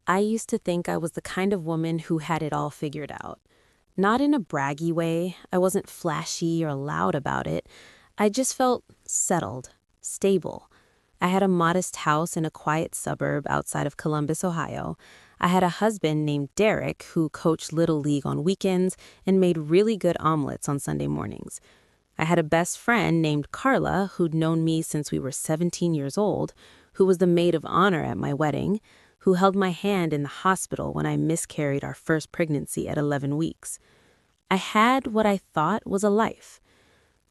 I used to think I was the kind of woman who had it all figured out. Not in a braggy way, I wasn't flashy or loud about it. I just felt settled, stable. I had a modest house in a quiet suburb outside of Columbus, Ohio. I had a husband named Derek who coached Little League on weekends and made really good omelets on Sunday mornings. I had a best friend named Carla who'd known me since we were 17 years old, who was the maid of honor at my wedding, who held my hand in the hospital when I miscarried our first pregnancy at 11 weeks. I had what I thought was a life.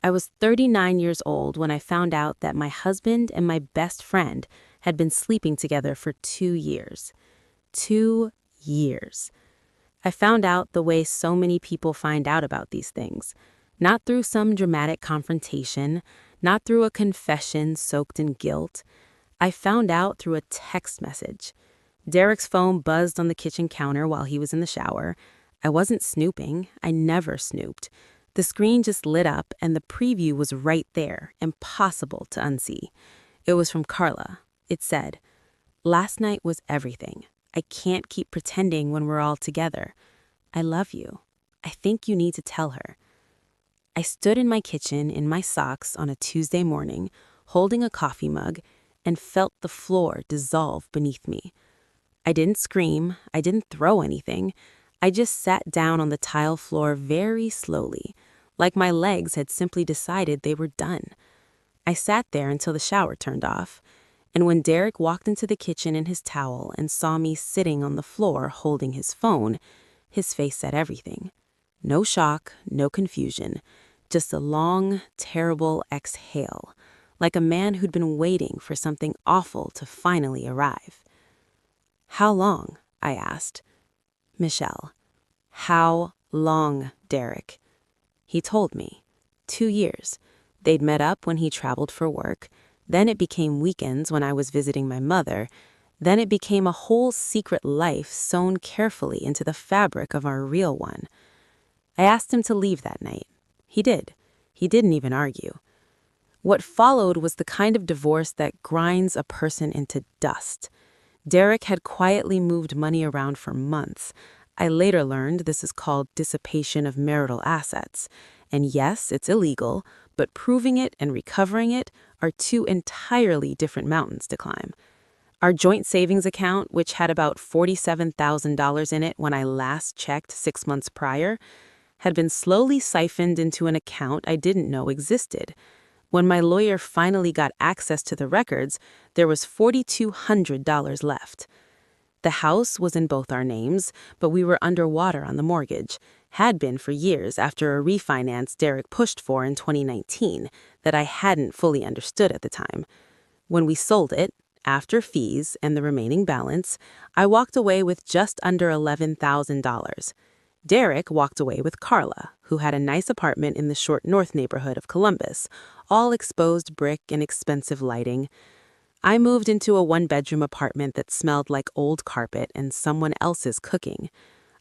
I was 39 years old when I found out that my husband and my best friend had been sleeping together for 2 years. 2 years. I found out the way so many people find out about these things. Not through some dramatic confrontation, not through a confession soaked in guilt. I found out through a text message. Derek's phone buzzed on the kitchen counter while he was in the shower. I wasn't snooping. I never snooped. The screen just lit up and the preview was right there, impossible to unsee. It was from Carla. It said, "Last night was everything. I can't keep pretending when we're all together. I love you. I think you need to tell her." I stood in my kitchen in my socks on a Tuesday morning, holding a coffee mug, and felt the floor dissolve beneath me. I didn't scream, I didn't throw anything. I just sat down on the tile floor very slowly, like my legs had simply decided they were done. I sat there until the shower turned off, and when Derek walked into the kitchen in his towel and saw me sitting on the floor holding his phone, his face said everything. No shock, no confusion, just a long, terrible exhale, like a man who'd been waiting for something awful to finally arrive. "How long?" I asked. "Michelle." "How long, Derek?" He told me. 2 years. They'd met up when he traveled for work. Then it became weekends when I was visiting my mother. Then it became a whole secret life sewn carefully into the fabric of our real one. I asked him to leave that night. He did. He didn't even argue. What followed was the kind of divorce that grinds a person into dust. Derek had quietly moved money around for months. I later learned this is called dissipation of marital assets. And yes, it's illegal, but proving it and recovering it are two entirely different mountains to climb. Our joint savings account, which had about $47,000 in it when I last checked 6 months prior, had been slowly siphoned into an account I didn't know existed. When my lawyer finally got access to the records, there was $4,200 left. The house was in both our names, but we were underwater on the mortgage, had been for years after a refinance Derek pushed for in 2019 that I hadn't fully understood at the time. When we sold it, after fees and the remaining balance, I walked away with just under $11,000. Derek walked away with Carla, who had a nice apartment in the Short North neighborhood of Columbus, all exposed brick and expensive lighting. I moved into a one-bedroom apartment that smelled like old carpet and someone else's cooking.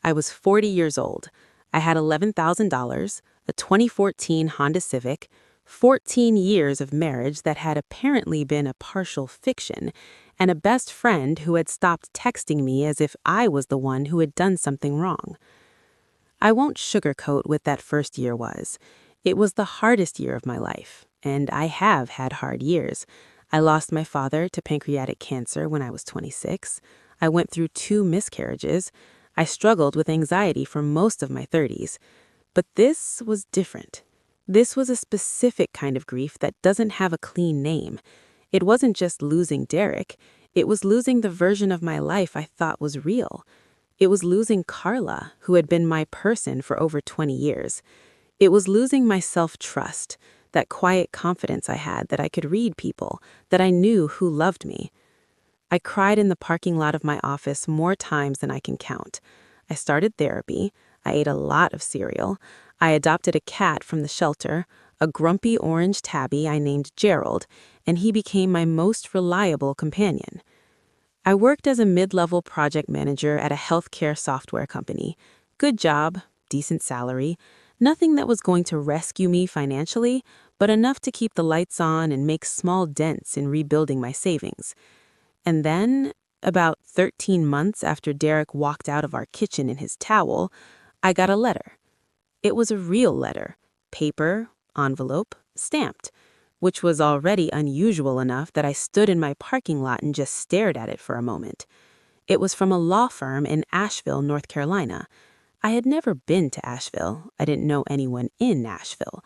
I was 40 years old. I had $11,000, a 2014 Honda Civic, 14 years of marriage that had apparently been a partial fiction, and a best friend who had stopped texting me as if I was the one who had done something wrong. I won't sugarcoat what that first year was. It was the hardest year of my life, and I have had hard years. I lost my father to pancreatic cancer when I was 26. I went through 2 miscarriages. I struggled with anxiety for most of my 30s. But this was different. This was a specific kind of grief that doesn't have a clean name. It wasn't just losing Derek. It was losing the version of my life I thought was real. It was losing Carla, who had been my person for over 20 years. It was losing my self-trust, that quiet confidence I had that I could read people, that I knew who loved me. I cried in the parking lot of my office more times than I can count. I started therapy. I ate a lot of cereal. I adopted a cat from the shelter, a grumpy orange tabby I named Gerald, and he became my most reliable companion. I worked as a mid-level project manager at a healthcare software company. Good job, decent salary, nothing that was going to rescue me financially, but enough to keep the lights on and make small dents in rebuilding my savings. And then about 13 months after Derek walked out of our kitchen in his towel, I got a letter. It was a real letter, paper, envelope, stamped, which was already unusual enough that I stood in my parking lot and just stared at it for a moment. It was from a law firm in Asheville, North Carolina. I had never been to Asheville. I didn't know anyone in Nashville.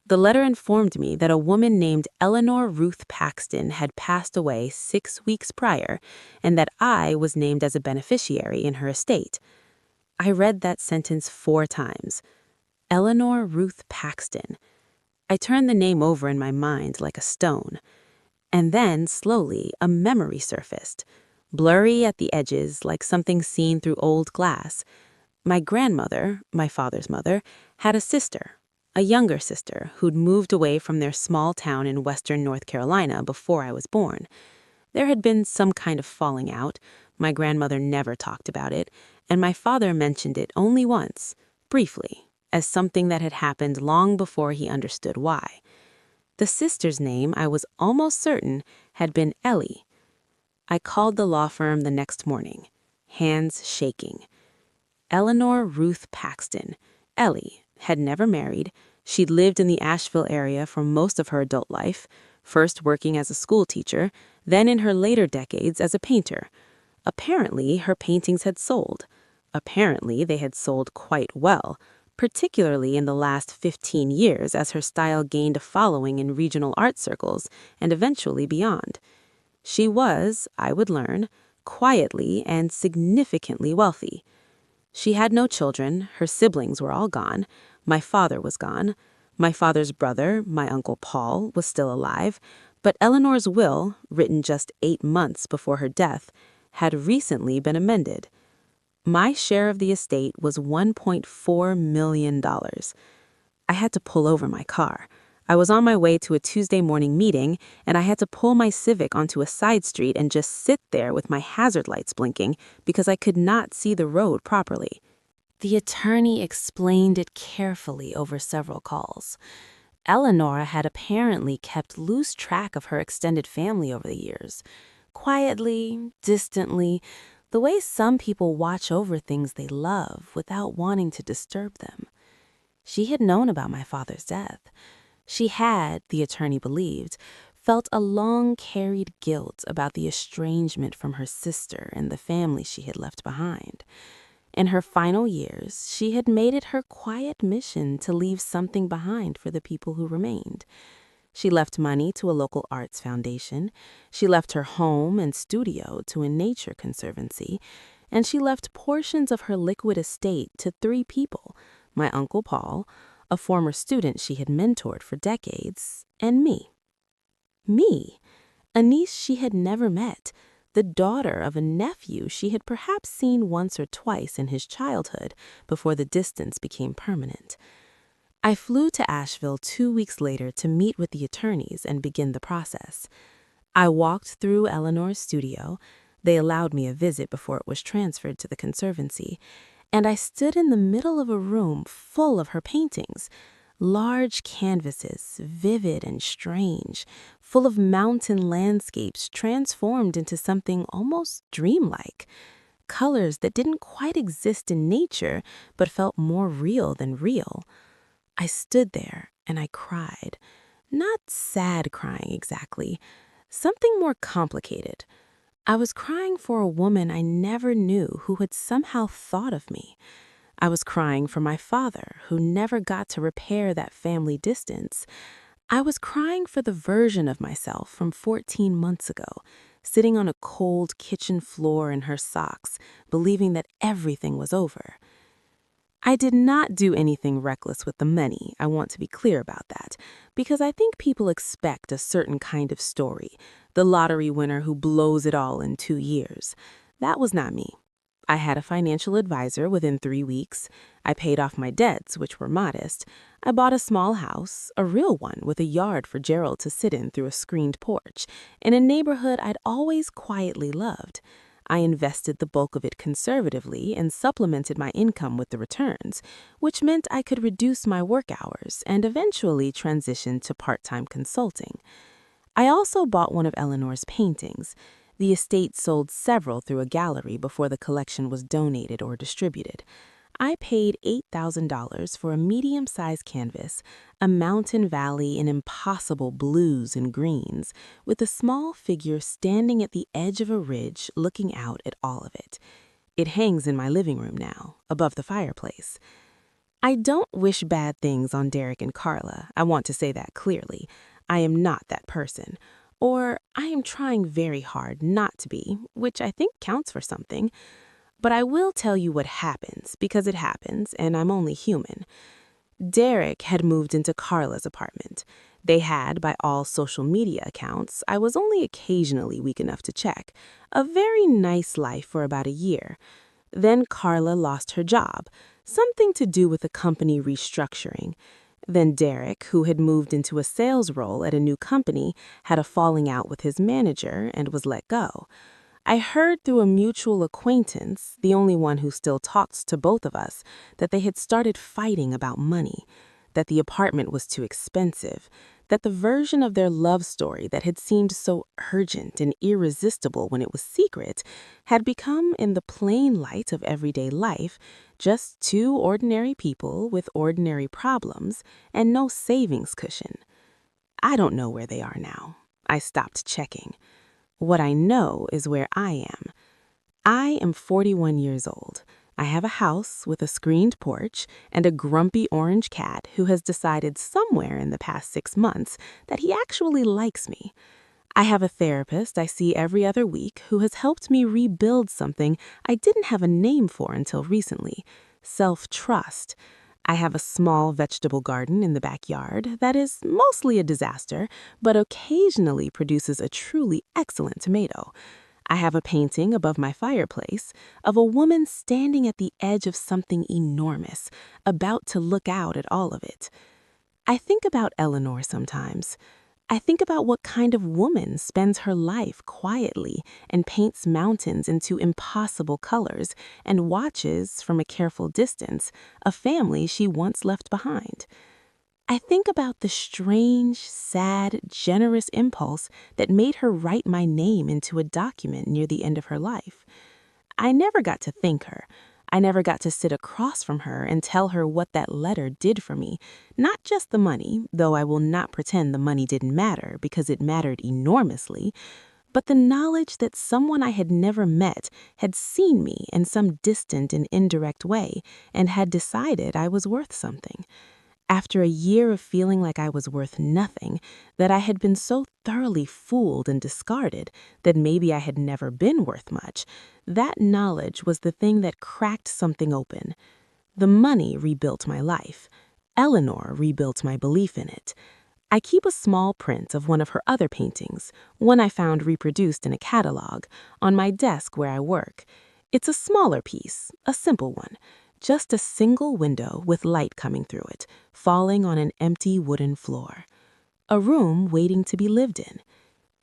The letter informed me that a woman named Eleanor Ruth Paxton had passed away 6 weeks prior, and that I was named as a beneficiary in her estate. I read that sentence 4 times. Eleanor Ruth Paxton. I turned the name over in my mind like a stone. And then, slowly, a memory surfaced, blurry at the edges like something seen through old glass. My grandmother, my father's mother, had a sister, a younger sister, who'd moved away from their small town in western North Carolina before I was born. There had been some kind of falling out. My grandmother never talked about it, and my father mentioned it only once, briefly, as something that had happened long before he understood why. The sister's name, I was almost certain, had been Ellie. I called the law firm the next morning, hands shaking. Eleanor Ruth Paxton. Ellie had never married. She'd lived in the Asheville area for most of her adult life, first working as a school teacher, then in her later decades as a painter. Apparently, her paintings had sold. Apparently, they had sold quite well, particularly in the last 15 years as her style gained a following in regional art circles and eventually beyond. She was, I would learn, quietly and significantly wealthy. She had no children, her siblings were all gone, my father was gone, my father's brother, my Uncle Paul, was still alive, but Eleanor's will, written just 8 months before her death, had recently been amended. My share of the estate was $1.4 million. I had to pull over my car. I was on my way to a Tuesday morning meeting, and I had to pull my Civic onto a side street and just sit there with my hazard lights blinking because I could not see the road properly. The attorney explained it carefully over several calls. Eleanor had apparently kept loose track of her extended family over the years. Quietly, distantly, the way some people watch over things they love without wanting to disturb them. She had known about my father's death. She had, the attorney believed, felt a long-carried guilt about the estrangement from her sister and the family she had left behind. In her final years, she had made it her quiet mission to leave something behind for the people who remained. She left money to a local arts foundation, she left her home and studio to a nature conservancy, and she left portions of her liquid estate to 3 people, my Uncle Paul, a former student she had mentored for decades, and me. Me, a niece she had never met, the daughter of a nephew she had perhaps seen once or twice in his childhood before the distance became permanent. I flew to Asheville 2 weeks later to meet with the attorneys and begin the process. I walked through Eleanor's studio. They allowed me a visit before it was transferred to the conservancy, and I stood in the middle of a room full of her paintings, large canvases, vivid and strange, full of mountain landscapes transformed into something almost dreamlike, colors that didn't quite exist in nature but felt more real than real. I stood there and I cried, not sad crying exactly, something more complicated. I was crying for a woman I never knew who had somehow thought of me. I was crying for my father, who never got to repair that family distance. I was crying for the version of myself from 14 months ago, sitting on a cold kitchen floor in her socks, believing that everything was over. I did not do anything reckless with the money, I want to be clear about that, because I think people expect a certain kind of story, the lottery winner who blows it all in 2 years. That was not me. I had a financial advisor within 3 weeks. I paid off my debts, which were modest. I bought a small house, a real one, with a yard for Gerald to sit in through a screened porch, in a neighborhood I'd always quietly loved. I invested the bulk of it conservatively and supplemented my income with the returns, which meant I could reduce my work hours and eventually transition to part-time consulting. I also bought one of Eleanor's paintings. The estate sold several through a gallery before the collection was donated or distributed. I paid $8,000 for a medium-sized canvas, a mountain valley in impossible blues and greens, with a small figure standing at the edge of a ridge looking out at all of it. It hangs in my living room now, above the fireplace. I don't wish bad things on Derek and Carla. I want to say that clearly. I am not that person. Or I am trying very hard not to be, which I think counts for something. But I will tell you what happens, because it happens, and I'm only human. Derek had moved into Carla's apartment. They had, by all social media accounts, I was only occasionally weak enough to check, a very nice life for about a year. Then Carla lost her job, something to do with the company restructuring. Then Derek, who had moved into a sales role at a new company, had a falling out with his manager and was let go. I heard through a mutual acquaintance, the only one who still talks to both of us, that they had started fighting about money, that the apartment was too expensive, that the version of their love story that had seemed so urgent and irresistible when it was secret had become, in the plain light of everyday life, just two ordinary people with ordinary problems and no savings cushion. I don't know where they are now. I stopped checking. What I know is where I am. I am 41 years old. I have a house with a screened porch and a grumpy orange cat who has decided somewhere in the past 6 months that he actually likes me. I have a therapist I see every other week who has helped me rebuild something I didn't have a name for until recently: self-trust. I have a small vegetable garden in the backyard that is mostly a disaster, but occasionally produces a truly excellent tomato. I have a painting above my fireplace of a woman standing at the edge of something enormous, about to look out at all of it. I think about Eleanor sometimes. I think about what kind of woman spends her life quietly and paints mountains into impossible colors and watches, from a careful distance, a family she once left behind. I think about the strange, sad, generous impulse that made her write my name into a document near the end of her life. I never got to thank her. I never got to sit across from her and tell her what that letter did for me. Not just the money, though I will not pretend the money didn't matter, because it mattered enormously, but the knowledge that someone I had never met had seen me in some distant and indirect way and had decided I was worth something. After a year of feeling like I was worth nothing, that I had been so thoroughly fooled and discarded that maybe I had never been worth much, that knowledge was the thing that cracked something open. The money rebuilt my life. Eleanor rebuilt my belief in it. I keep a small print of one of her other paintings, one I found reproduced in a catalog, on my desk where I work. It's a smaller piece, a simple one. Just a single window with light coming through it, falling on an empty wooden floor. A room waiting to be lived in.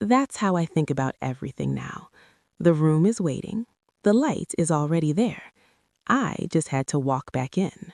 That's how I think about everything now. The room is waiting. The light is already there. I just had to walk back in.